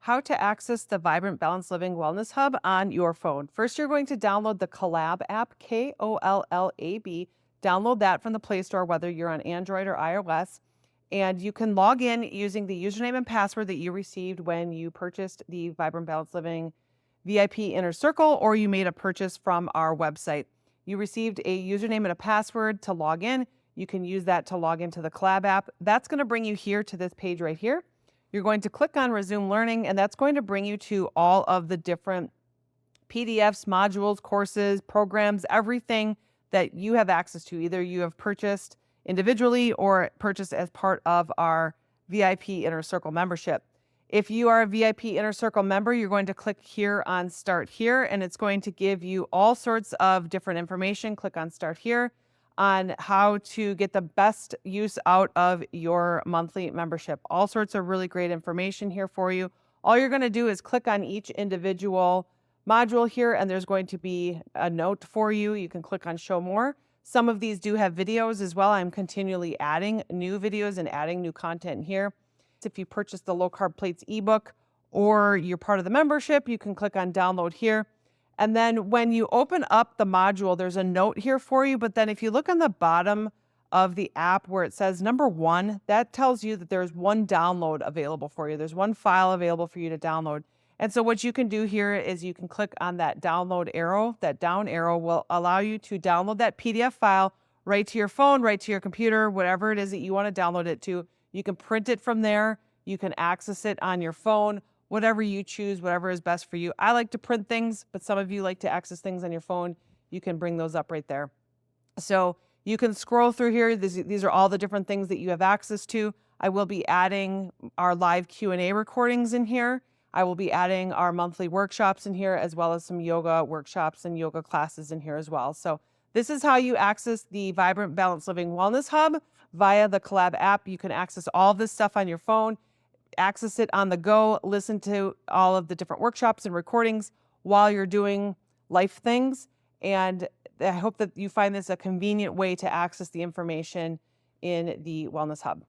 How to access the Vibrant Balanced Living Wellness Hub on your phone. First, you're going to download the Collab app, Kollab. Download that from the Play Store, whether you're on Android or iOS. And you can log in using the username and password that you received when you purchased the Vibrant Balanced Living VIP Inner Circle, or you made a purchase from our website. You received a username and a password to log in. You can use that to log into the Collab app. That's going to bring you here to this page right here. You're going to click on Resume Learning, and that's going to bring you to all of the different PDFs, modules, courses, programs, everything that you have access to. Either you have purchased individually or purchased as part of our VIP Inner Circle membership. If you are a VIP Inner Circle member, you're going to click here on Start Here, and it's going to give you all sorts of different information. Click on Start Here on how to get the best use out of your monthly membership. All sorts of really great information here for you. All you're going to do is click on each individual module here, and there's going to be a note for you. You can click on Show More. Some of these do have videos as well. I'm continually adding new videos and adding new content here. If you purchase the Low Carb Plates ebook or you're part of the membership, you can click on Download here. And then when you open up the module, there's a note here for you. But then if you look on the bottom of the app where it says number 1, that tells you that there's one download available for you. There's one file available for you to download. And so what you can do here is you can click on that download arrow. That down arrow will allow you to download that PDF file right to your phone, right to your computer, whatever it is that you want to download it to. You can print it from there. You can access it on your phone. Whatever you choose, whatever is best for you. I like to print things, but some of you like to access things on your phone. You can bring those up right there. So you can scroll through here. These are all the different things that you have access to. I will be adding our live Q&A recordings in here. I will be adding our monthly workshops in here, as well as some yoga workshops and yoga classes in here as well. So this is how you access the Vibrant Balanced Living Wellness Hub via the Collab app. You can access all of this stuff on your phone, access it on the go, listen to all of the different workshops and recordings while you're doing life things. And I hope that you find this a convenient way to access the information in the Wellness Hub.